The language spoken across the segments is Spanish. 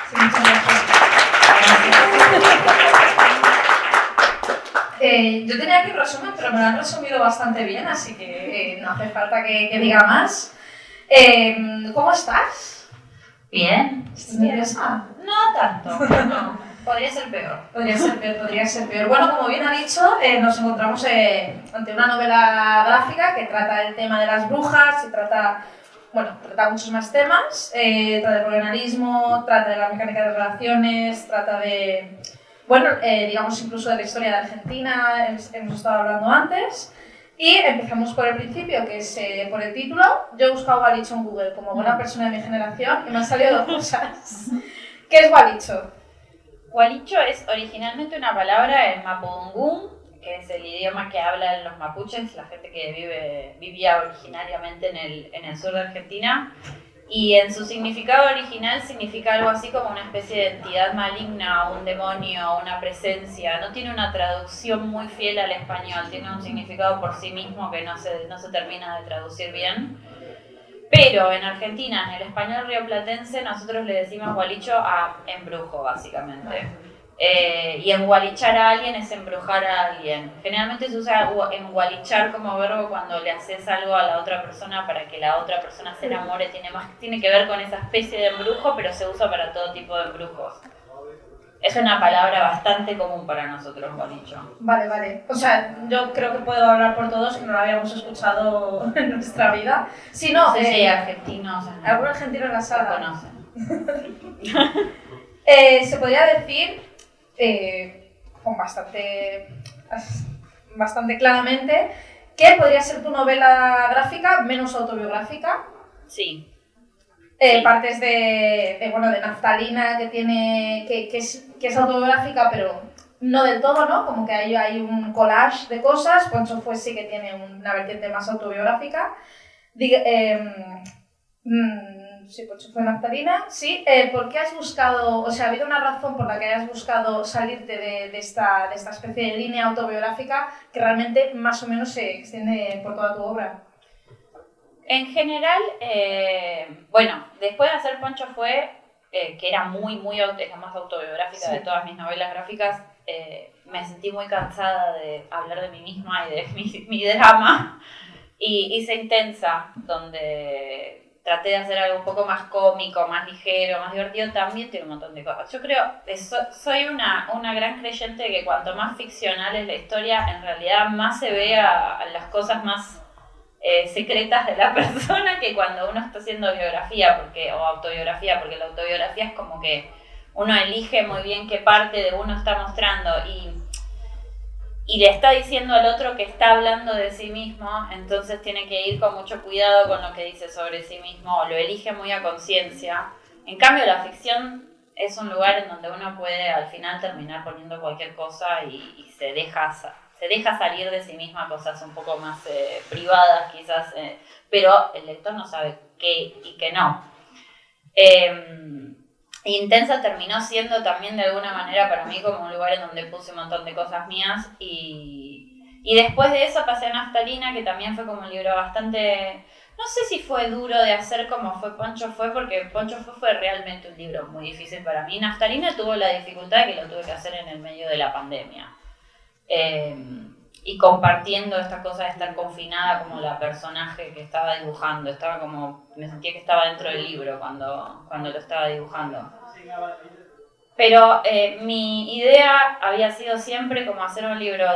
Sí, muchas gracias. Yo tenía aquí un resumen, pero me lo han resumido bastante bien, así que no hace falta que diga más. ¿Cómo estás? Bien. ¿Estás nerviosa? No tanto, no. Podría ser peor. Podría ser peor. Bueno, como bien ha dicho, nos encontramos ante una novela gráfica que trata el tema de las brujas y trata muchos más temas. Trata del colonialismo, trata de la mecánica de relaciones, trata de, digamos incluso de la historia de Argentina, hemos estado hablando antes. Y empezamos por el principio, que es por el título. Yo he buscado Gualicho en Google como buena persona de mi generación y me han salido dos cosas. ¿Qué es Gualicho? Gualicho es originalmente una palabra en mapudungún, que es el idioma que hablan los mapuches, la gente que vivía originariamente en el sur de Argentina. Y en su significado original significa algo así como una especie de entidad maligna, un demonio, una presencia. No tiene una traducción muy fiel al español, tiene un significado por sí mismo que no se termina de traducir bien. Pero en Argentina, en el español rioplatense, nosotros le decimos gualicho a embrujo, básicamente. Y engualichar a alguien es embrujar a alguien. Generalmente se usa engualichar como verbo cuando le haces algo a la otra persona para que la otra persona se enamore. Tiene que ver con esa especie de embrujo, pero se usa para todo tipo de embrujos. Es una palabra bastante común para nosotros, gualicho. Vale. O sea, yo creo que puedo hablar por todos que no lo habíamos escuchado en nuestra vida. Si no, sí, argentinos. Algún argentino en la sala. Lo conocen. Se podría decir con bastante claramente que podría ser tu novela gráfica menos autobiográfica. Sí. Sí. Partes de Naftalina que es autobiográfica, pero no del todo, ¿no? Como que hay un collage de cosas. Poncho Fue sí que tiene una vertiente más autobiográfica. Sí, Poncho Fue Naftalina. Sí, ¿por qué has buscado, o sea, ha habido una razón por la que hayas buscado salirte de esta especie de línea autobiográfica que realmente más o menos se extiende por toda tu obra? En general, después de hacer Poncho Fue, que era es la más autobiográfica de todas mis novelas gráficas, me sentí muy cansada de hablar de mí misma y de mi drama. Y hice Intensa, donde traté de hacer algo un poco más cómico, más ligero, más divertido. También tiene un montón de cosas. Yo creo, soy una gran creyente de que cuanto más ficcional es la historia, en realidad más se ve a las cosas más secretas de la persona que cuando uno está haciendo biografía o autobiografía, porque la autobiografía es como que uno elige muy bien qué parte de uno está mostrando y le está diciendo al otro que está hablando de sí mismo, entonces tiene que ir con mucho cuidado con lo que dice sobre sí mismo, o lo elige muy a conciencia. En cambio, la ficción es un lugar en donde uno puede al final terminar poniendo cualquier cosa y se deja salir de sí misma cosas un poco más privadas quizás, pero el lector no sabe qué y qué no. Intensa terminó siendo también de alguna manera para mí como un lugar en donde puse un montón de cosas mías y después de eso pasé a Naftalina, que también fue como un libro bastante, no sé si fue duro de hacer como fue Poncho Fue, porque Poncho fue realmente un libro muy difícil para mí. Naftalina tuvo la dificultad de que lo tuve que hacer en el medio de la pandemia. Y compartiendo esta cosa de estar confinada como la personaje que estaba dibujando, me sentía que estaba dentro del libro cuando lo estaba dibujando. Pero mi idea había sido siempre como hacer un libro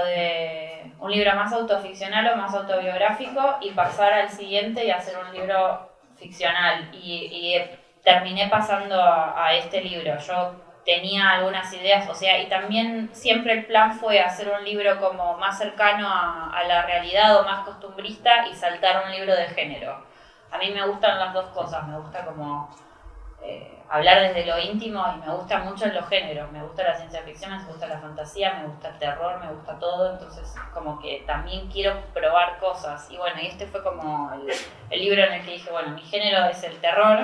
más autoficcional o más autobiográfico y pasar al siguiente y hacer un libro ficcional y terminé pasando a este libro. Yo tenía algunas ideas, y también siempre el plan fue hacer un libro como más cercano a la realidad o más costumbrista y saltar a un libro de género. A mí me gustan las dos cosas, me gusta como hablar desde lo íntimo y me gustan mucho los géneros, me gusta la ciencia ficción, me gusta la fantasía, me gusta el terror, me gusta todo, entonces como que también quiero probar cosas. Y bueno, y este fue como el libro en el que dije, bueno, mi género es el terror,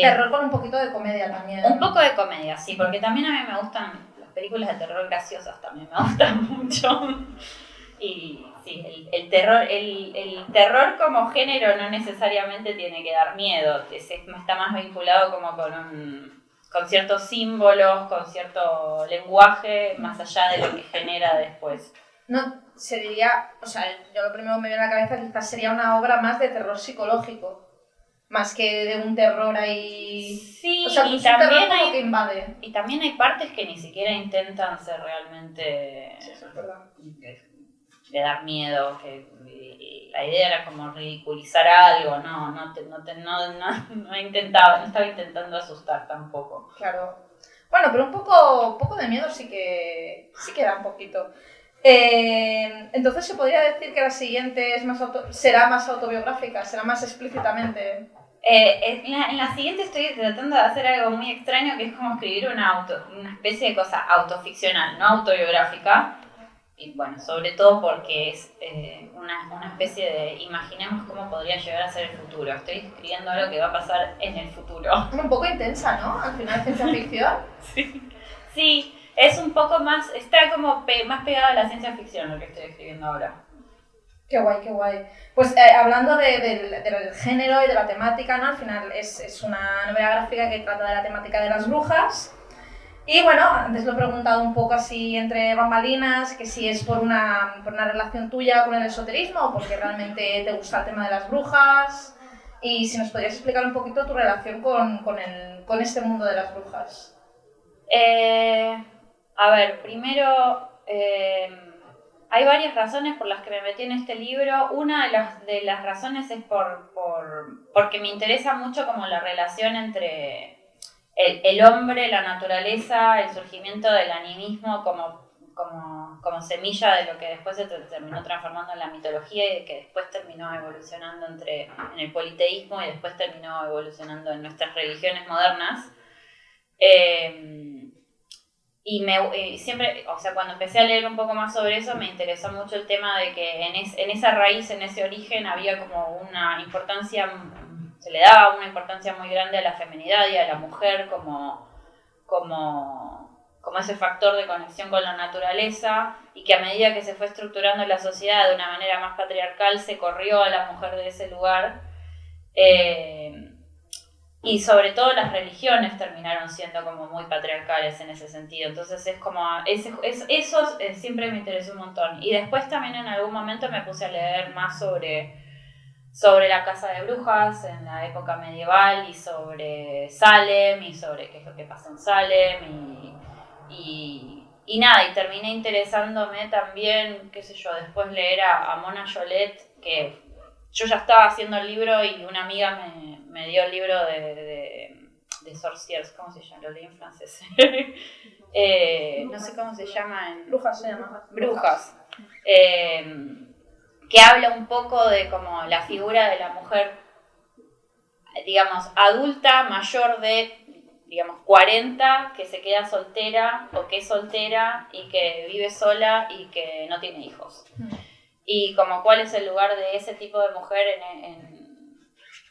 terror con un poquito de comedia también. Un poco de comedia, sí, porque también a mí me gustan las películas de terror graciosas, también me gustan mucho. Y sí, el terror como género no necesariamente tiene que dar miedo, está más vinculado como con ciertos símbolos, con cierto lenguaje, más allá de lo que genera después. No, se diría, o sea, yo lo primero que me viene a la cabeza quizás sería una obra más de terror psicológico, más que de un terror ahí... Sí, o sea, y es un terror también como que invade. Y también hay partes que ni siquiera intentan ser realmente Sí, eso es verdad. de dar miedo, que la idea era como ridiculizar algo, no estaba intentando asustar tampoco. Claro. Bueno, pero un poco de miedo sí que da un poquito. Entonces se podría decir que la siguiente será más autobiográfica, será más explícitamente. En la siguiente estoy tratando de hacer algo muy extraño, que es como escribir una especie de cosa autoficcional, no autobiográfica. Y bueno, sobre todo porque es una especie de imaginemos cómo podría llegar a ser el futuro. Estoy escribiendo algo que va a pasar en el futuro. Un poco intensa, ¿no? Al final ciencia ficción. Sí, es un poco más, está como más pegado a la ciencia ficción lo que estoy escribiendo ahora. Qué guay, qué guay. Pues hablando del género y de la temática, ¿no? Al final es una novela gráfica que trata de la temática de las brujas. Y bueno, antes lo he preguntado un poco así entre bambalinas, que si es por una relación tuya con el esoterismo o porque realmente te gusta el tema de las brujas. Y si nos podrías explicar un poquito tu relación con este mundo de las brujas. A ver, primero, hay varias razones por las que me metí en este libro. Una de las razones es porque me interesa mucho como la relación entre el hombre, la naturaleza, el surgimiento del animismo como semilla de lo que después se terminó transformando en la mitología y que después terminó evolucionando en el politeísmo y después terminó evolucionando en nuestras religiones modernas. Y siempre, o sea, cuando empecé a leer un poco más sobre eso, me interesó mucho el tema de que en esa raíz, en ese origen, había como una importancia, se le daba una importancia muy grande a la feminidad y a la mujer como ese factor de conexión con la naturaleza, y que a medida que se fue estructurando la sociedad de una manera más patriarcal, se corrió a la mujer de ese lugar. Y sobre todo las religiones terminaron siendo como muy patriarcales en ese sentido. Entonces es como, eso siempre me interesó un montón. Y después también en algún momento me puse a leer más sobre la casa de brujas en la época medieval y sobre Salem y sobre qué es lo que pasa en Salem y nada, y terminé interesándome también, qué sé yo, después leer a Mona Jollet, que yo ya estaba haciendo el libro y una amiga me dio el libro de Sorcières, ¿cómo se llama? Lo leí en francés. No sé cómo se llama en... Brujas se llama. Brujas. Que habla un poco de como la figura de la mujer, digamos, adulta, mayor de, digamos, 40, que se queda soltera o que es soltera y que vive sola y que no tiene hijos. Y como cuál es el lugar de ese tipo de mujer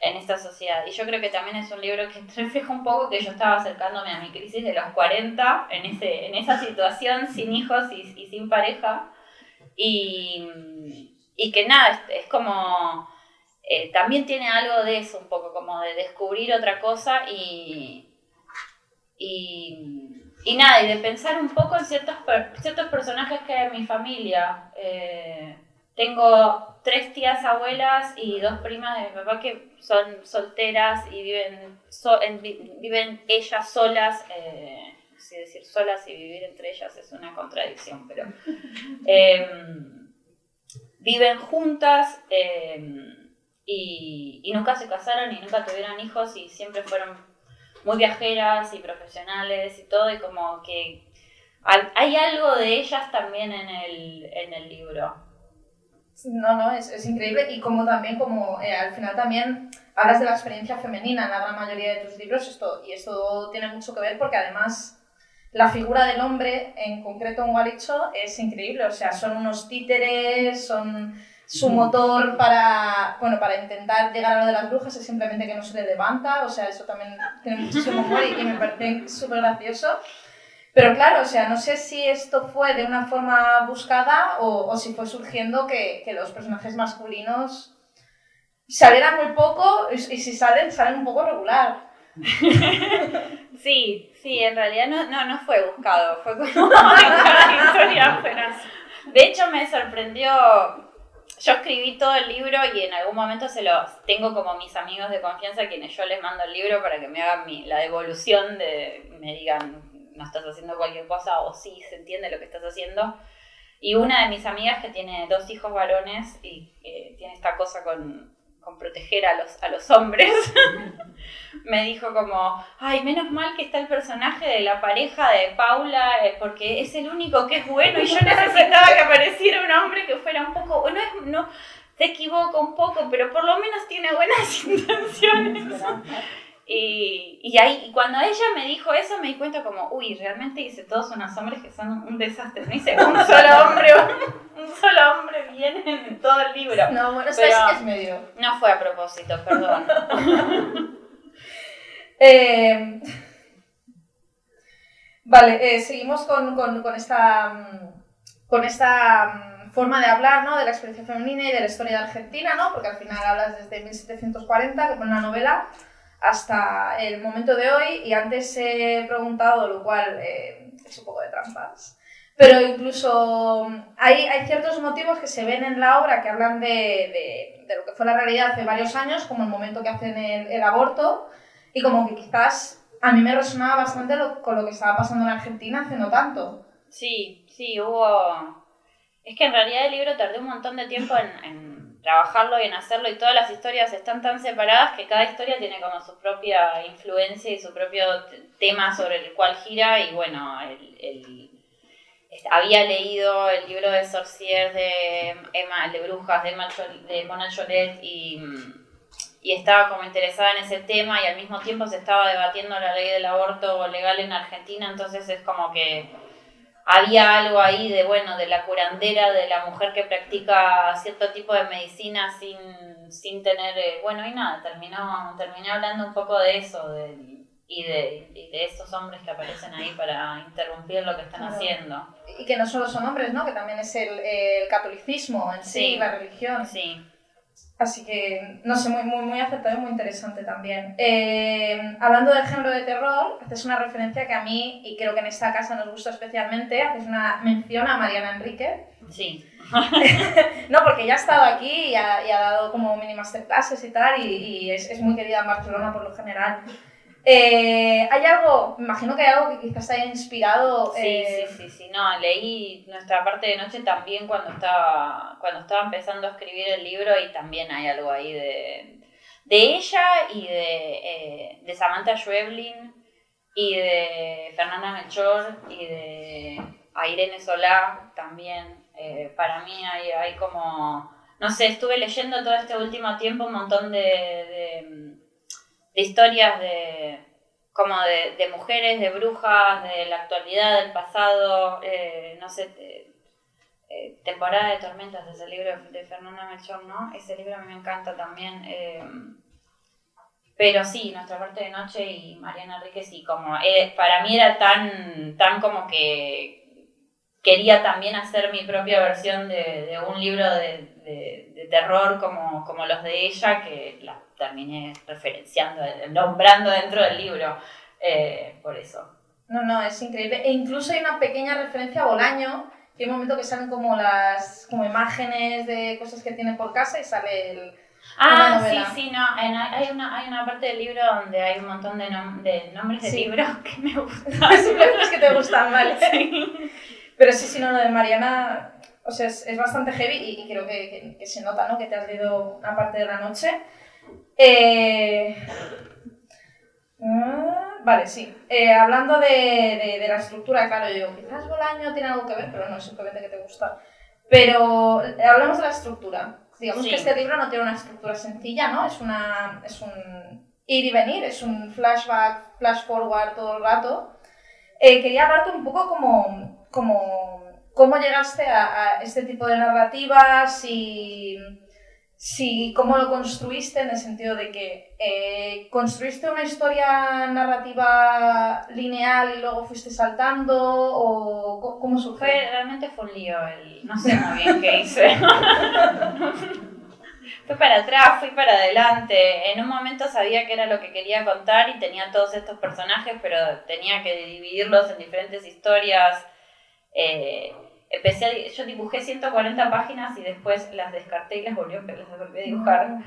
en esta sociedad. Y yo creo que también es un libro que refleja un poco que yo estaba acercándome a mi crisis de los 40, en esa situación, sin hijos y sin pareja. Y que nada, es como... también tiene algo de eso, un poco como de descubrir otra cosa y nada, y de pensar un poco en ciertos personajes que hay en mi familia. Tengo 3 tías abuelas y 2 primas de mi papá que son solteras y viven ellas solas. Sí, decir solas y vivir entre ellas es una contradicción, pero viven juntas y nunca se casaron y nunca tuvieron hijos y siempre fueron muy viajeras y profesionales y todo, y como que hay algo de ellas también en el libro. No, es increíble, y como también, al final también hablas de la experiencia femenina en la gran mayoría de tus libros, esto tiene mucho que ver porque además la figura del hombre, en concreto en Gualicho, es increíble, o sea, son unos títeres, son su motor para intentar llegar a lo de las brujas, es simplemente que no se le levanta, o sea, eso también tiene muchísimo humor y me parece súper gracioso. Pero claro, o sea, no sé si esto fue de una forma buscada o si fue surgiendo que los personajes masculinos salieran muy poco y si salen un poco regular. Sí, en realidad no fue buscado, fue como una historia apenas. De hecho me sorprendió, yo escribí todo el libro y en algún momento se los tengo como mis amigos de confianza a quienes yo les mando el libro para que me hagan la devolución me digan no estás haciendo cualquier cosa o sí se entiende lo que estás haciendo. Y una de mis amigas que tiene 2 hijos varones y tiene esta cosa con proteger a los hombres, me dijo como, ay, menos mal que está el personaje de la pareja de Paula, porque es el único que es bueno y yo necesitaba que apareciera un hombre que fuera un poco, no se equivoca un poco, pero por lo menos tiene buenas intenciones. Y cuando ella me dijo eso me di cuenta como, uy, realmente hice todos unos hombres que son un desastre. No hice un solo hombre bien en todo el libro. No, bueno, pero es medio. No fue a propósito, perdón. Vale, seguimos con esta forma de hablar, ¿no? De la experiencia femenina y de la historia de Argentina, ¿no? Porque al final hablas desde 1740, que fue una novela, hasta el momento de hoy, y antes he preguntado, lo cual es un poco de trampas, pero incluso hay ciertos motivos que se ven en la obra que hablan de lo que fue la realidad hace varios años, como el momento que hacen el aborto, y como que quizás a mí me resonaba bastante con lo que estaba pasando en Argentina hace no tanto. Sí, hubo... Es que en realidad el libro tardé un montón de tiempo en trabajarlo y en hacerlo, y todas las historias están tan separadas que cada historia tiene como su propia influencia y su propio tema sobre el cual gira. Y bueno, había leído el libro de Sorcier de Brujas de Mona Cholet y estaba como interesada en ese tema, y al mismo tiempo se estaba debatiendo la ley del aborto legal en Argentina, entonces es como que había algo ahí de la curandera, de la mujer que practica cierto tipo de medicina sin tener, y nada, terminé hablando un poco de eso, y de estos hombres que aparecen ahí para interrumpir lo que están haciendo. Y que no solo son hombres, ¿no? Que también es el catolicismo en sí, la religión. Sí. Así que, no sé, muy acertado y muy interesante también. Hablando del género de terror, haces una referencia que a mí, y creo que en esta casa nos gusta especialmente, haces una mención a Mariana Enríquez. Sí. No, porque ya ha estado aquí y ha dado como mini masterclasses y tal, y es muy querida en Barcelona por lo general. ¿Hay algo, me imagino que hay algo que quizás te haya inspirado? Sí, no, leí Nuestra parte de noche también cuando estaba empezando a escribir el libro, y también hay algo ahí de ella y de Samantha Schweblin y de Fernanda Melchor y de Irene Solá también. Para mí hay como, no sé, estuve leyendo todo este último tiempo un montón de historias de mujeres, de brujas, de la actualidad, del pasado, no sé, Temporada de Tormentas, ese libro de Fernanda Melchor, ¿no? Ese libro a mí me encanta también. Pero sí, Nuestra parte de noche y Mariana Enríquez, y como para mí era tan como que quería también hacer mi propia versión de un libro de terror como los de ella, que la terminé referenciando, nombrando dentro del libro, por eso. No, es increíble. E incluso hay una pequeña referencia a Bolaño, que hay un momento que salen como imágenes de cosas que tiene por casa y sale sí, no, hay una parte del libro donde hay un montón de nombres de libros que me gustan. Simplemente que te gustan, ¿vale? Sí. Pero sí, no, lo de Mariana, o sea, es bastante heavy y creo que se nota, ¿no? Que te has leído una parte de la noche. Vale, sí. Hablando de la estructura, claro, yo digo, quizás Bolaño tiene algo que ver, pero no, es simplemente que te gusta. Pero hablamos de la estructura. Digamos que este libro no tiene una estructura sencilla, ¿no? Es un ir y venir, es un flashback, flash forward todo el rato. Quería hablarte un poco cómo llegaste a este tipo de narrativas y Sí, ¿cómo lo construiste? En el sentido de que construiste una historia narrativa lineal y luego fuiste saltando, o ¿cómo surgió? Realmente fue un lío, no sé muy bien qué hice. Fui para atrás, fui para adelante. En un momento sabía que era lo que quería contar y tenía todos estos personajes, pero tenía que dividirlos en diferentes historias. Yo dibujé 140 páginas y después las descarté y las volví a dibujar.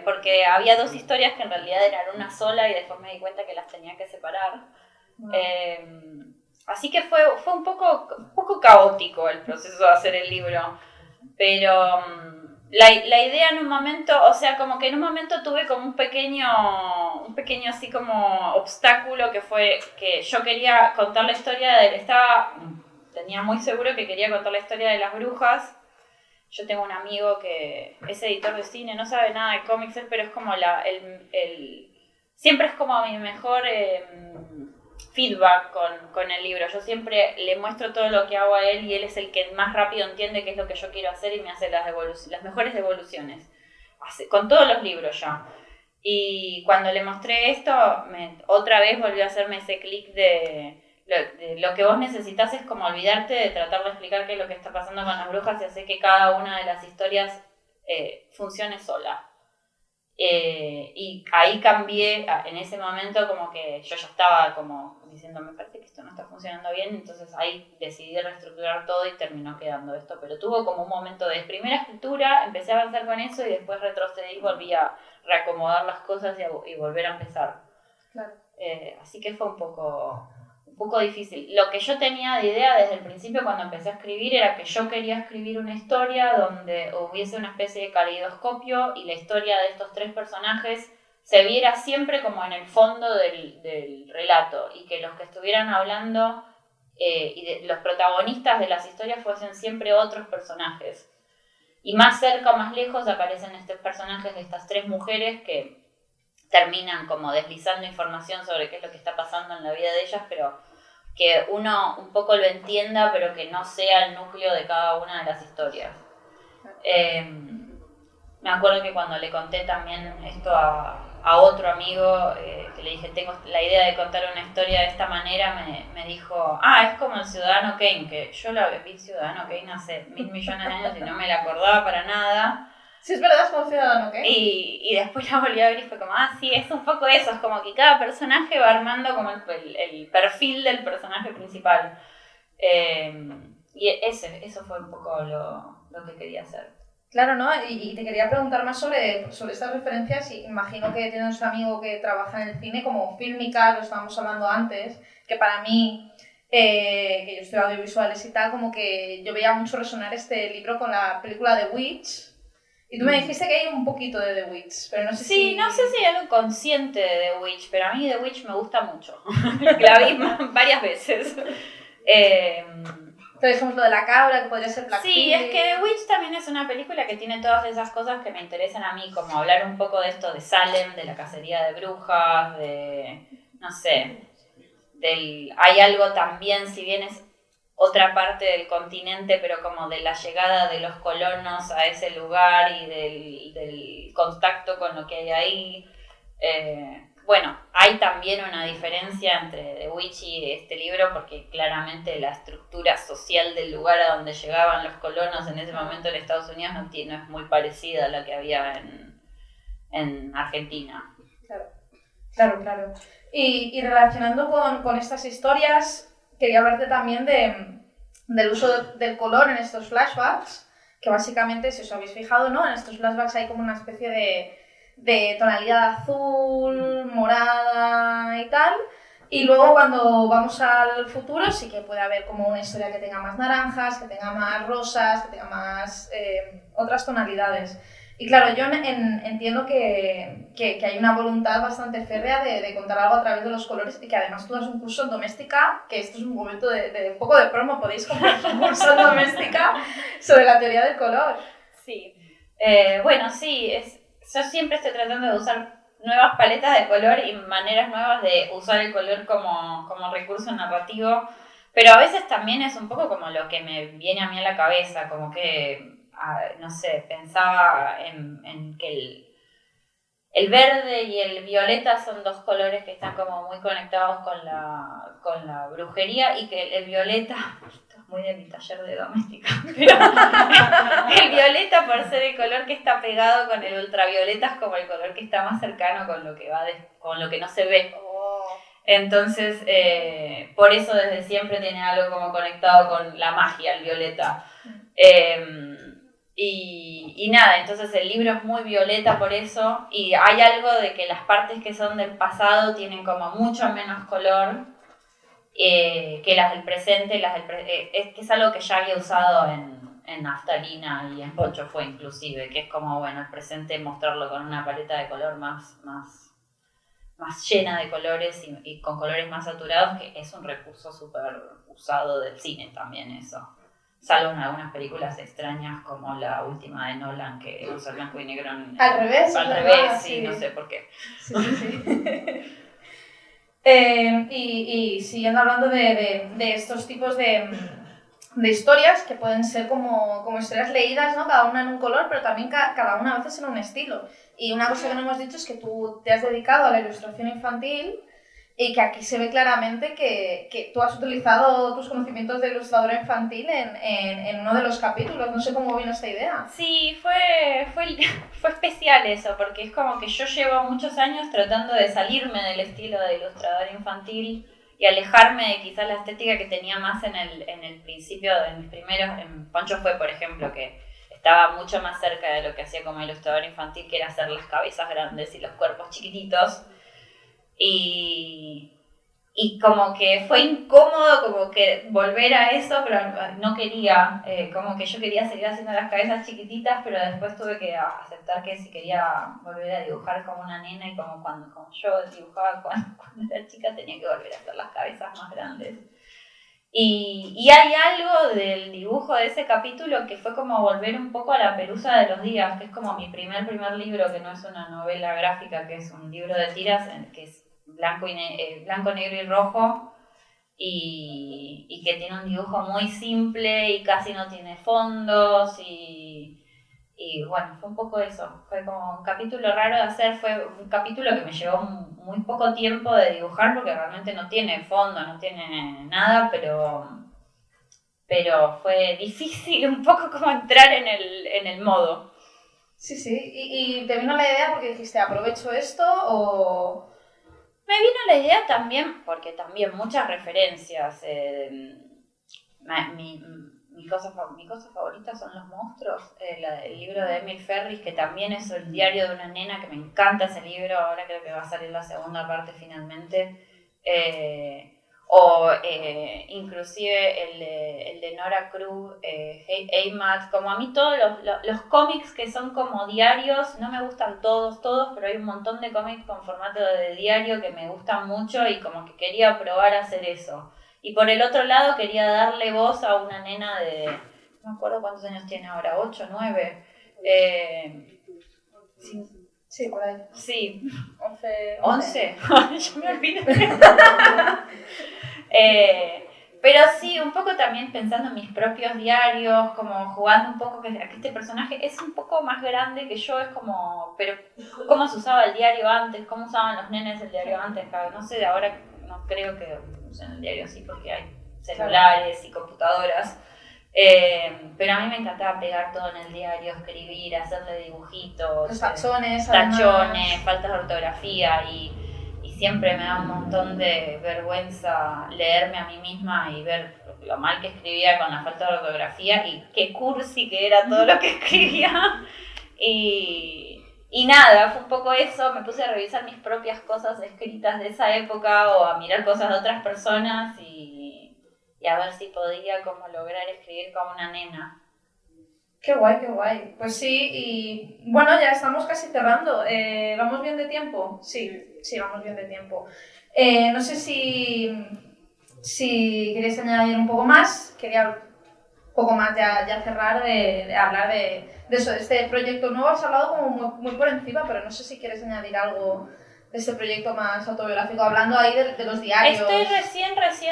Porque había 2 historias que en realidad eran una sola y después me di cuenta que las tenía que separar. Así que fue un poco caótico el proceso de hacer el libro. Pero la idea en un momento, o sea, como que en un momento tuve como un pequeño así como obstáculo, que fue que yo quería contar la historia tenía muy seguro que quería contar la historia de las brujas. Yo tengo un amigo que es editor de cine, no sabe nada de cómics, pero es como siempre es como mi mejor feedback con el libro. Yo siempre le muestro todo lo que hago a él y él es el que más rápido entiende qué es lo que yo quiero hacer y me hace las mejores devoluciones. Con todos los libros ya. Y cuando le mostré esto, otra vez volvió a hacerme ese clic de lo que vos necesitas es como olvidarte de tratar de explicar qué es lo que está pasando con las brujas y hacer que cada una de las historias funcione sola. Y ahí cambié, en ese momento como que yo ya estaba como diciendo, me parece que esto no está funcionando bien, entonces ahí decidí reestructurar todo y terminó quedando esto, pero tuvo como un momento de primera escritura, empecé a avanzar con eso y después retrocedí y volví a reacomodar las cosas y volver a empezar. Claro. Así que fue un poco difícil. Lo que yo tenía de idea desde el principio cuando empecé a escribir era que yo quería escribir una historia donde hubiese una especie de caleidoscopio y la historia de estos 3 personajes se viera siempre como en el fondo del relato y que los que estuvieran hablando los protagonistas de las historias fuesen siempre otros personajes. Y más cerca o más lejos aparecen estos personajes de estas 3 mujeres que terminan como deslizando información sobre qué es lo que está pasando en la vida de ellas, pero que uno un poco lo entienda, pero que no sea el núcleo de cada una de las historias. Me acuerdo que cuando le conté también esto a otro amigo, que le dije, tengo la idea de contar una historia de esta manera, me dijo, es como el Ciudadano Kane, que yo lo vi Ciudadano Kane hace 1.000 millones de años y no me la acordaba para nada. Sí, es verdad, es como Ciudadano Kane. Y después la volví a ver y fue como, sí, es un poco eso, es como que cada personaje va armando como el perfil del personaje principal. Y eso fue un poco lo que quería hacer. Claro, ¿no? Y te quería preguntar más sobre estas referencias. Y imagino que tienes un amigo que trabaja en el cine como Filmica, lo estábamos hablando antes, que para mí, que yo estudio audiovisuales y tal, como que yo veía mucho resonar este libro con la película The Witch. Y tú me dijiste que hay un poquito de The Witch, pero no sé si... no sé si hay algo consciente de The Witch, pero a mí The Witch me gusta mucho. La vi varias veces. Entonces, como lo de la cabra, que podría ser Black Sí, es que The Witch también es una película que tiene todas esas cosas que me interesan a mí, como hablar un poco de esto de Salem, de la cacería de brujas, no sé, hay algo también, si bien es otra parte del continente, pero como de la llegada de los colonos a ese lugar y del contacto con lo que hay ahí. Bueno, hay también una diferencia entre The Witch y este libro porque claramente la estructura social del lugar a donde llegaban los colonos en ese momento en Estados Unidos no es muy parecida a la que había en Argentina. Claro. Y relacionando con estas historias, quería hablarte también del uso del color en estos flashbacks, que básicamente, si os habéis fijado, ¿no? En estos flashbacks hay como una especie de tonalidad azul, morada y tal, y luego cuando vamos al futuro sí que puede haber como una historia que tenga más naranjas, que tenga más rosas, que tenga más otras tonalidades. Y claro, yo entiendo que hay una voluntad bastante férrea de contar algo a través de los colores y que además tú das un curso en doméstica, que esto es un momento de un poco de promo, podéis comprar un curso en doméstica sobre la teoría del color. Sí, bueno, sí, yo siempre estoy tratando de usar nuevas paletas de color y maneras nuevas de usar el color como recurso narrativo, pero a veces también es un poco como lo que me viene a mí a la cabeza, como que no sé, pensaba en que el verde y el violeta son dos colores que están como muy conectados con la brujería, y que el violeta, esto es muy de mi taller de doméstica, pero el violeta, por ser el color que está pegado con el ultravioleta, es como el color que está más cercano con lo que con lo que no se ve. Entonces, por eso desde siempre tiene algo como conectado con la magia, el violeta. Y nada, entonces el libro es muy violeta por eso, y hay algo de que las partes que son del pasado tienen como mucho menos color que las del presente. Es que es algo que ya había usado en Naftalina y en Poncho Fue inclusive, que es como, bueno, el presente mostrarlo con una paleta de color más llena de colores y con colores más saturados, que es un recurso súper usado del cine también eso. Salvo en algunas películas extrañas como la última de Nolan, que usa blanco y negro al revés, sí, no sé por qué. Sí. Y siguiendo hablando de estos tipos de historias que pueden ser como historias leídas, ¿no? Cada una en un color, pero también cada una a veces en un estilo. Y una cosa que no hemos dicho es que tú te has dedicado a la ilustración infantil, y que aquí se ve claramente que tú has utilizado tus conocimientos de ilustradora infantil en uno de los capítulos. No sé cómo vino esta idea. Sí, fue especial eso, porque es como que yo llevo muchos años tratando de salirme del estilo de ilustradora infantil y alejarme de quizás la estética que tenía más en el principio, en mis primeros, en Poncho Fue, por ejemplo, que estaba mucho más cerca de lo que hacía como ilustradora infantil, que era hacer las cabezas grandes y los cuerpos chiquititos. Y como que fue incómodo como que volver a eso, pero no quería, como que yo quería seguir haciendo las cabezas chiquititas, pero después tuve que aceptar que si quería volver a dibujar como una nena, y como yo dibujaba cuando era chica, tenía que volver a hacer las cabezas más grandes. Y hay algo del dibujo de ese capítulo que fue como volver un poco a la Pelusa de los días, que es como mi primer libro, que no es una novela gráfica, que es un libro de tiras, que es blanco, negro y rojo, y que tiene un dibujo muy simple y casi no tiene fondos, y bueno, fue un poco eso. Fue como un capítulo raro de hacer, fue un capítulo que me llevó muy poco tiempo de dibujar, porque realmente no tiene fondo, no tiene nada, pero fue difícil un poco como entrar en el modo. Sí, ¿y te vino la idea porque dijiste, aprovecho esto, o...? Me vino la idea también, porque también muchas referencias. Mi cosa favorita son los monstruos. El libro de Emil Ferris, que también es el diario de una nena, que me encanta ese libro. Ahora creo que va a salir la segunda parte finalmente. Inclusive el de Nora Cruz, Max. Como a mí todos los cómics que son como diarios, no me gustan todos, pero hay un montón de cómics con formato de diario que me gustan mucho, y como que quería probar a hacer eso. Y por el otro lado quería darle voz a una nena de, no me acuerdo cuántos años tiene ahora, 8, 9. Sí, por ahí. Sí. 11. Yo me olvidé. Pero sí, un poco también pensando en mis propios diarios, como jugando un poco que este personaje es un poco más grande que yo, es como, pero cómo se usaba el diario antes, cómo usaban los nenes el diario antes, no sé, ahora no creo que usen el diario así porque hay celulares y computadoras. Pero a mí me encantaba pegar todo en el diario, escribir, hacerle dibujitos, los tachones, faltas de ortografía, y siempre me da un montón de vergüenza leerme a mí misma y ver lo mal que escribía con la falta de ortografía, y qué cursi que era todo lo que escribía. Y nada, fue un poco eso. Me puse a revisar mis propias cosas escritas de esa época, o a mirar cosas de otras personas, y a ver si podía como lograr escribir como una nena. Qué guay, qué guay. Pues sí, y bueno, ya estamos casi cerrando. ¿Vamos bien de tiempo? Sí, vamos bien de tiempo. No sé si queréis añadir un poco más. Quería un poco más ya cerrar, de hablar de eso, de este proyecto nuevo. Has hablado como muy por encima, pero no sé si quieres añadir algo este proyecto más autobiográfico, hablando ahí de los diarios? Estoy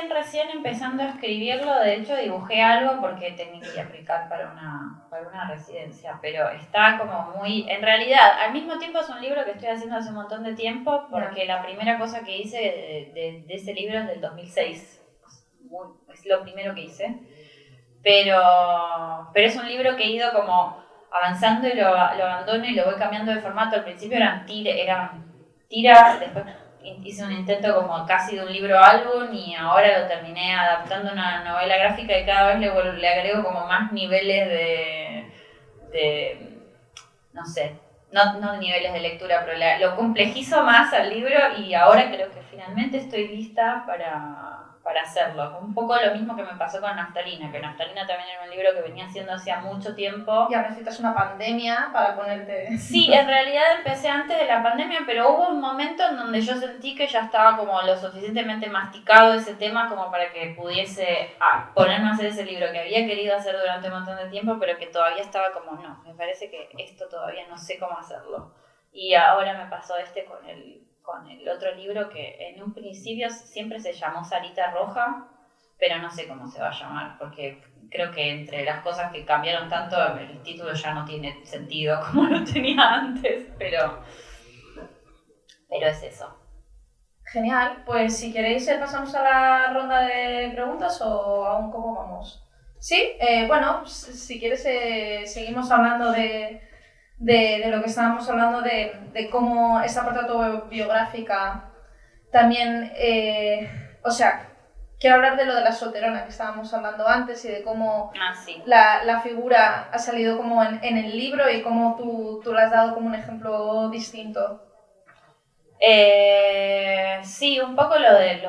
recién empezando a escribirlo. De hecho, dibujé algo porque tenía que aplicar para una residencia, pero está como muy... En realidad, al mismo tiempo es un libro que estoy haciendo hace un montón de tiempo, porque la primera cosa que hice de ese libro es del 2006. Es lo primero que hice. Pero es un libro que he ido como avanzando y lo abandono y lo voy cambiando de formato. Al principio eran tiras, después hice un intento como casi de un libro álbum y ahora lo terminé adaptando a una novela gráfica y cada vez le agrego como más niveles de no sé, no niveles de lectura, pero lo complejizo más al libro y ahora creo que finalmente estoy lista para hacerlo. Un poco lo mismo que me pasó con Naftalina, que Naftalina también era un libro que venía haciendo hacía mucho tiempo. Ya necesitas una pandemia para ponerte... Sí, en realidad empecé antes de la pandemia, pero hubo un momento en donde yo sentí que ya estaba como lo suficientemente masticado ese tema como para que pudiese ponerme a hacer ese libro que había querido hacer durante un montón de tiempo, pero que todavía estaba como, no, me parece que esto todavía no sé cómo hacerlo. Y ahora me pasó con el otro libro que en un principio siempre se llamó Sarita Roja, pero no sé cómo se va a llamar, porque creo que entre las cosas que cambiaron tanto, el título ya no tiene sentido como lo tenía antes, pero es eso. Genial, pues si queréis pasamos a la ronda de preguntas o aún cómo vamos. Sí, bueno, si quieres seguimos hablando de lo que estábamos hablando, de cómo esta parte autobiográfica también, o sea, quiero hablar de lo de la solterona que estábamos hablando antes y de cómo sí. la figura ha salido como en el libro y cómo tú le has dado como un ejemplo distinto. Sí, un poco lo de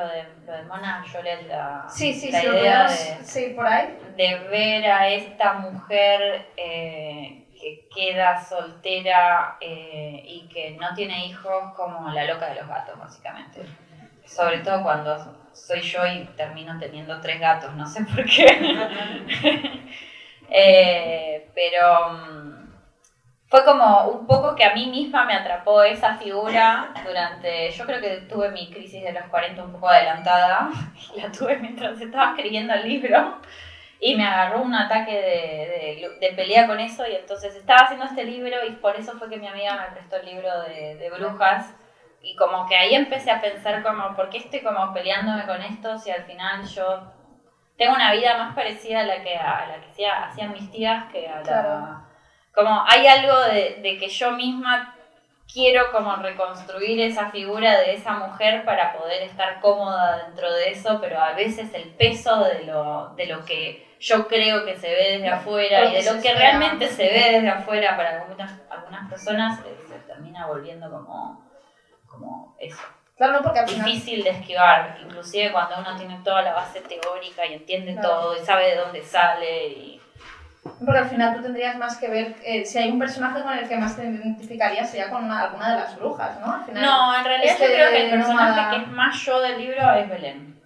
Mona Ayolet, la idea por ahí. De ver a esta mujer que queda soltera y que no tiene hijos como la loca de los gatos, básicamente. Sobre todo cuando soy yo y termino teniendo 3 gatos, no sé por qué. Pero fue como un poco que a mí misma me atrapó esa figura yo creo que tuve mi crisis de los 40 un poco adelantada, la tuve mientras estaba escribiendo el libro. Y me agarró un ataque de pelea con eso y entonces estaba haciendo este libro y por eso fue que mi amiga me prestó el libro de brujas y como que ahí empecé a pensar como, ¿por qué estoy como peleándome con esto si al final yo tengo una vida más parecida a la que hacían mis tías que a la... Claro. Como hay algo de que yo misma quiero como reconstruir esa figura de esa mujer para poder estar cómoda dentro de eso, pero a veces el peso de lo que yo creo que se ve desde afuera y de lo que realmente se ve desde afuera para algunas personas se termina volviendo como eso. Claro, no, porque al final... difícil de esquivar, inclusive cuando uno tiene toda la base teórica y entiende todo y sabe de dónde sale Porque al final tú tendrías más que ver, si hay un personaje con el que más te identificarías sería con alguna de las brujas, ¿no? Al final, no, en realidad yo creo que el personaje que es más yo del libro es Belén.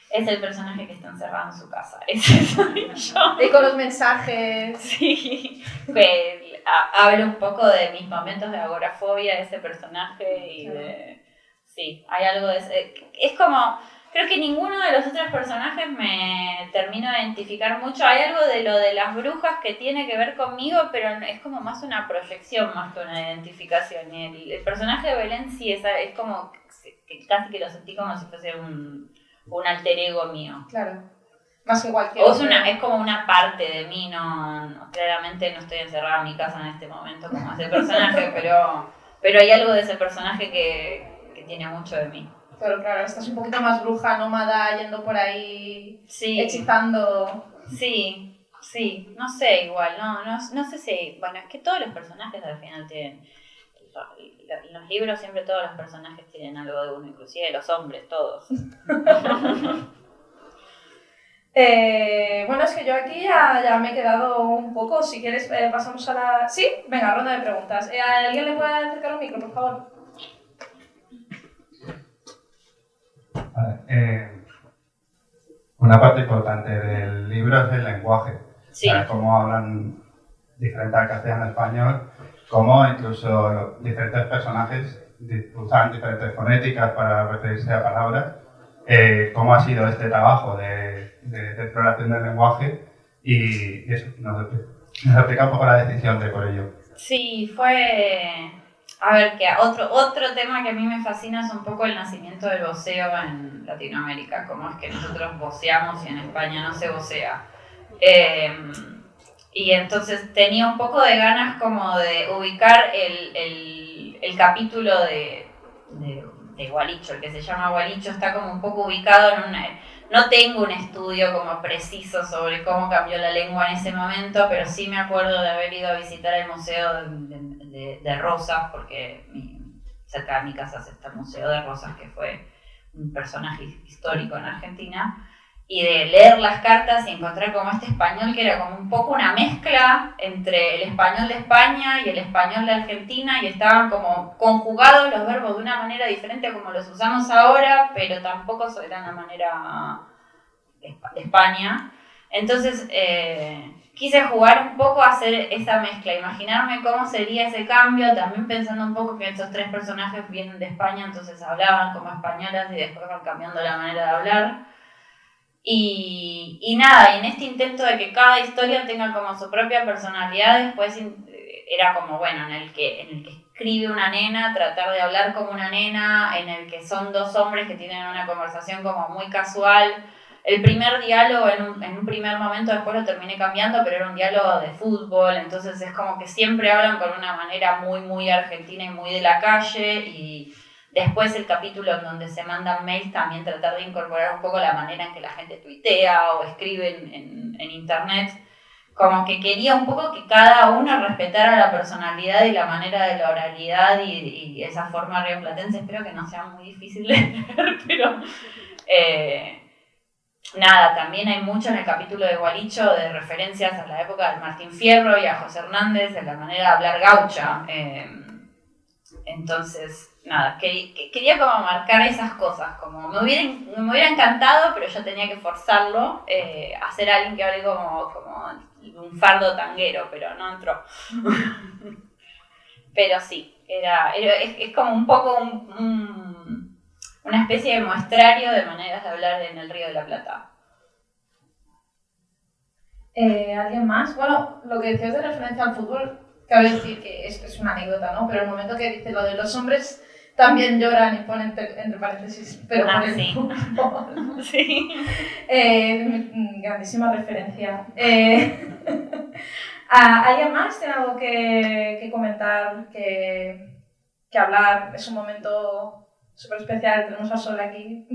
Es el personaje que está encerrado en su casa, ese soy yo. Y con los mensajes. Sí, que hablo un poco de mis momentos de agorafobia de ese personaje y sí, hay algo de ese... Es como... Creo que ninguno de los otros personajes me termino de identificar mucho. Hay algo de lo de las brujas que tiene que ver conmigo, pero es como más una proyección más que una identificación. Y el personaje de Belén sí es como que casi que lo sentí como si fuese un alter ego mío. Claro. Más que cualquier otro. Es como una parte de mí, claramente no estoy encerrada en mi casa en este momento como ese personaje, pero hay algo de ese personaje que tiene mucho de mí. Pero claro, estás un poquito más bruja, nómada, yendo por ahí, hechizando. Sí, no sé igual, no sé si... Bueno, es que todos los personajes al final tienen... En los libros siempre todos los personajes tienen algo de uno, inclusive los hombres, todos. Bueno, es que yo aquí ya me he quedado un poco. Si quieres, pasamos a la... ¿Sí? Venga, ronda de preguntas. ¿Alguien le puede acercar un micro, por favor? Una parte importante del libro es el lenguaje. Sí. Cómo hablan diferente al castellano español. cómo incluso diferentes personajes usaban diferentes fonéticas para referirse a palabras, cómo ha sido este trabajo de exploración del lenguaje y eso, nos explica un poco la decisión de por ello. Sí, fue... A ver, que otro tema que a mí me fascina es un poco el nacimiento del voceo en Latinoamérica, cómo es que nosotros voceamos y en España no se vocea. Y entonces tenía un poco de ganas como de ubicar el capítulo de Gualicho, el que se llama Gualicho, está como un poco ubicado en una... No tengo un estudio como preciso sobre cómo cambió la lengua en ese momento, pero sí me acuerdo de haber ido a visitar el Museo de Rosas, porque cerca de mi casa está el Museo de Rosas, que fue un personaje histórico en Argentina, y de leer las cartas y encontrar como este español que era como un poco una mezcla entre el español de España y el español de Argentina, y estaban como conjugados los verbos de una manera diferente como los usamos ahora, pero tampoco era una manera de España. Entonces quise jugar un poco a hacer esa mezcla, imaginarme cómo sería ese cambio, también pensando un poco que estos tres personajes vienen de España, entonces hablaban como españolas y después van cambiando la manera de hablar. Y nada, y en este intento de que cada historia tenga como su propia personalidad, después era como, bueno, en el que escribe una nena, tratar de hablar como una nena, en el que son dos hombres que tienen una conversación como muy casual. El primer diálogo en un primer momento después lo terminé cambiando, pero era un diálogo de fútbol, entonces es como que siempre hablan con una manera muy, muy argentina y muy de la calle, y después el capítulo en donde se mandan mails también tratar de incorporar un poco la manera en que la gente tuitea o escribe en internet. Como que quería un poco que cada uno respetara la personalidad y la manera de la oralidad y esa forma rioplatense. Espero que no sea muy difícil de leer, pero... nada, también hay mucho en el capítulo de Gualicho de referencias a la época de Martín Fierro y a José Hernández, en la manera de hablar gaucha. Entonces, nada, quería como marcar esas cosas, como me hubiera encantado, pero yo tenía que forzarlo, a ser alguien que hable como un fardo tanguero, pero no entró. Pero sí, es como un poco una especie de muestrario de maneras de hablar en el Río de la Plata. ¿Alguien más? Bueno, lo que decías de referencia al fútbol, cabe decir que es una anécdota, ¿no? Pero el momento que dice lo de los hombres también lloran y ponen entre paréntesis, pero por el sí. fútbol. Sí. Grandísima referencia. ¿Alguien más tiene algo que comentar, que hablar? Es un momento súper especial, tenemos a Sol aquí.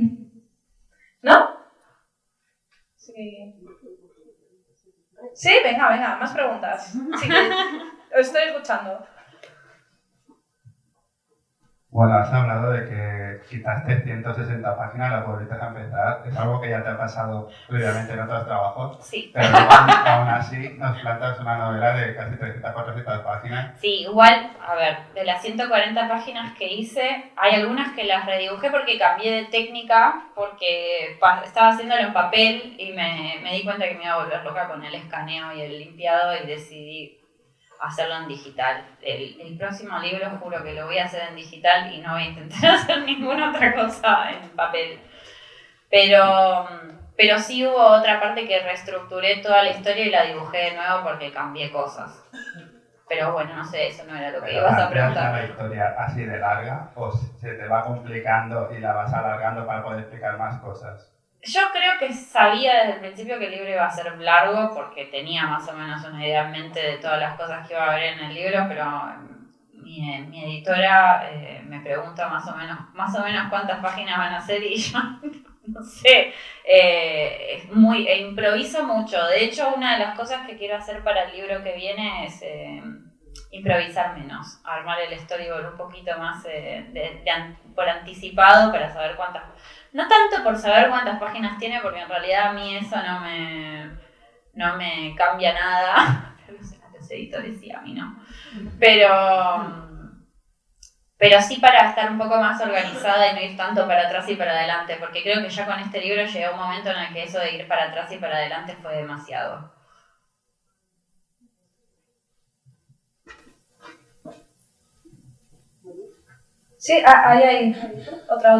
¿No? Sí. Sí, venga, más preguntas. Sí, os estoy escuchando. Bueno, has hablado de que quitaste 160 páginas, las volviste a empezar. Es algo que ya te ha pasado previamente en otros trabajos. Sí. Pero aún así nos plantas una novela de casi 300-400 páginas. Sí, igual, a ver, de las 140 páginas que hice, hay algunas que las redibujé porque cambié de técnica, porque estaba haciéndolo en papel y me di cuenta que me iba a volver loca con el escaneo y el limpiado y decidí hacerlo en digital. El próximo libro juro que lo voy a hacer en digital y no voy a intentar hacer ninguna otra cosa en papel. Pero sí hubo otra parte que reestructuré toda la historia y la dibujé de nuevo porque cambié cosas. Pero bueno, no sé, eso no era lo que ibas a preguntar. ¿La historia así de larga o se te va complicando y la vas alargando para poder explicar más cosas? Yo creo que sabía desde el principio que el libro iba a ser largo porque tenía más o menos una idea en mente de todas las cosas que iba a haber en el libro, pero mi editora me pregunta más o menos cuántas páginas van a ser y yo no sé, improviso mucho. De hecho, una de las cosas que quiero hacer para el libro que viene es improvisar menos, armar el storyboard un poquito más por anticipado para saber cuántas. No tanto por saber cuántas páginas tiene, porque en realidad a mí eso no me cambia nada. A los editores sí, a mí no. Pero sí para estar un poco más organizada y no ir tanto para atrás y para adelante, porque creo que ya con este libro llegó un momento en el que eso de ir para atrás y para adelante fue demasiado. Sí, ahí hay otra.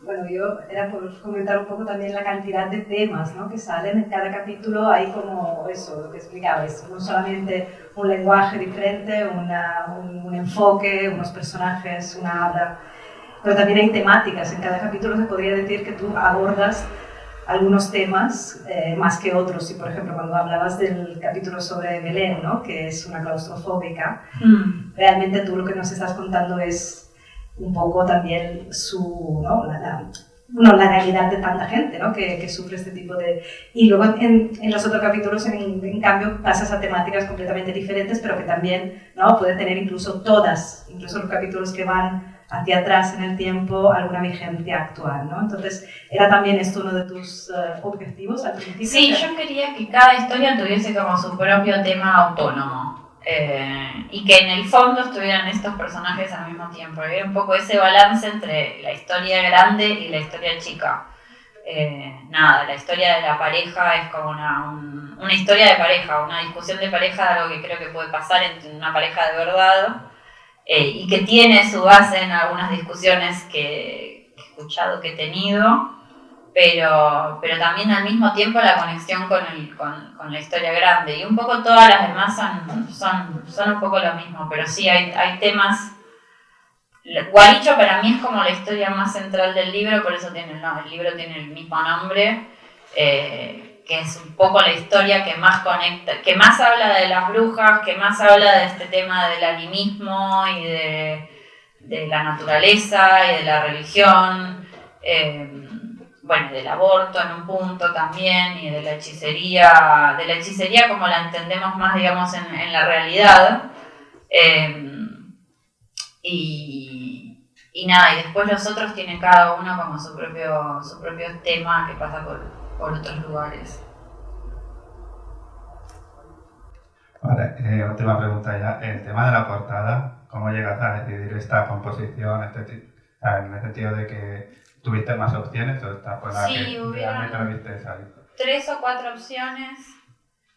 Bueno, yo era por comentar un poco también la cantidad de temas, ¿no?, que salen en cada capítulo. Hay como eso, lo que explicabais, no solamente un lenguaje diferente, un enfoque, unos personajes, una habla, pero también hay temáticas. En cada capítulo se podría decir que tú abordas algunos temas más que otros. Y por ejemplo, cuando hablabas del capítulo sobre Belén, ¿no?, que es una claustrofóbica, realmente tú lo que nos estás contando es un poco también ¿no?, la realidad de tanta gente, ¿no?, que sufre este tipo de... Y luego en los otros capítulos, en cambio, pasas a temáticas completamente diferentes, pero que también, ¿no?, pueden tener incluso los capítulos que van hacia atrás en el tiempo, alguna vigencia actual, ¿no? Entonces, ¿era también esto uno de tus objetivos al principio? Sí, yo quería que cada historia tuviese como su propio tema autónomo. Y que en el fondo estuvieran estos personajes al mismo tiempo. Había un poco ese balance entre la historia grande y la historia chica. La historia de la pareja es como una historia de pareja, una discusión de pareja, de algo que creo que puede pasar entre una pareja de verdad, y que tiene su base en algunas discusiones que he escuchado, que he tenido, pero también al mismo tiempo la conexión con la historia grande. Y un poco todas las demás son un poco lo mismo, pero sí hay temas. Guaricho para mí es como la historia más central del libro, por eso el libro tiene el mismo nombre, que es un poco la historia que más conecta, que más habla de las brujas, que más habla de este tema del animismo y de la naturaleza y de la religión, del aborto en un punto también, y de la hechicería como la entendemos más, digamos, en la realidad. Y después los otros tienen cada uno como su propio tema que pasa por otros lugares. Vale, última pregunta ya. El tema de la portada, ¿cómo llegas a decidir esta composición? En el sentido de que tuviste más opciones, o esta fue la sí, que realmente lo viste salir. 3 o 4 opciones.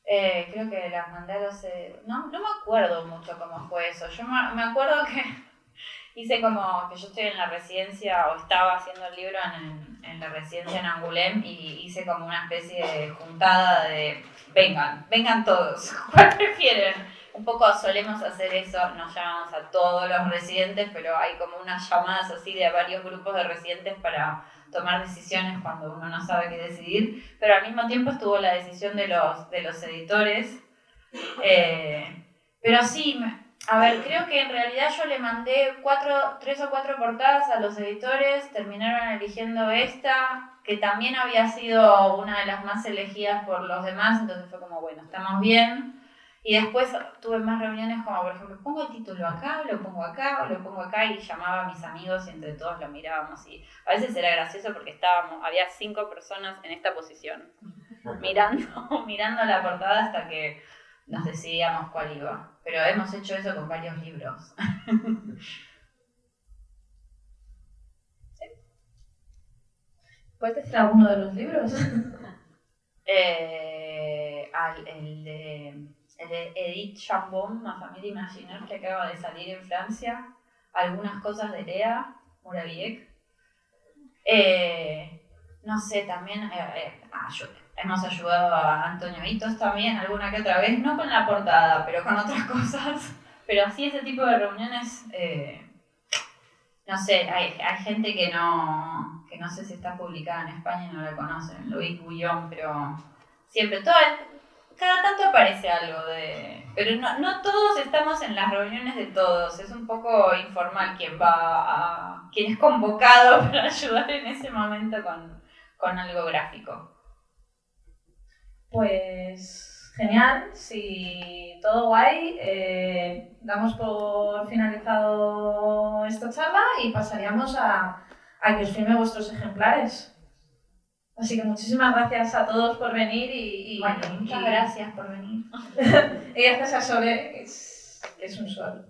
Creo que las mandé a los... No me acuerdo mucho cómo fue eso. Yo me acuerdo que hice como que yo estoy en la residencia, o estaba haciendo el libro en la residencia en Angoulême, y hice como una especie de juntada de vengan todos, ¿cuál prefieren? Un poco solemos hacer eso, nos llamamos a todos los residentes, pero hay como unas llamadas así de varios grupos de residentes para tomar decisiones cuando uno no sabe qué decidir, pero al mismo tiempo estuvo la decisión de los editores. Pero sí, creo que en realidad yo le mandé 3 o 4 portadas a los editores, terminaron eligiendo esta, que también había sido una de las más elegidas por los demás, entonces fue como, bueno, estamos bien. Y después tuve más reuniones como, por ejemplo, pongo el título acá, lo pongo acá, o lo pongo acá, y llamaba a mis amigos y entre todos lo mirábamos. Y a veces era gracioso porque había 5 personas en esta posición, mirando la portada hasta que nos decidíamos cuál iba. Pero hemos hecho eso con varios libros. ¿Puedes decir alguno de los libros? El de Edith Chambon, Ma famille imaginaire, que acaba de salir en Francia. Algunas cosas de Lea Muraviec. No sé, también hemos ayudado a Antonio Hitos también alguna que otra vez, no con la portada, pero con otras cosas. Pero sí, ese tipo de reuniones, no sé, hay gente que no sé si está publicada en España y no la conocen, Louis Bouillon, pero siempre, cada tanto aparece algo pero no todos estamos en las reuniones de todos, es un poco informal quien es convocado para ayudar en ese momento con algo gráfico. Pues genial, si todo guay, damos por finalizado esta charla y pasaríamos a que os firme vuestros ejemplares. Así que muchísimas gracias a todos por venir Muchas gracias por venir. Y gracias a Sole, que es un sol.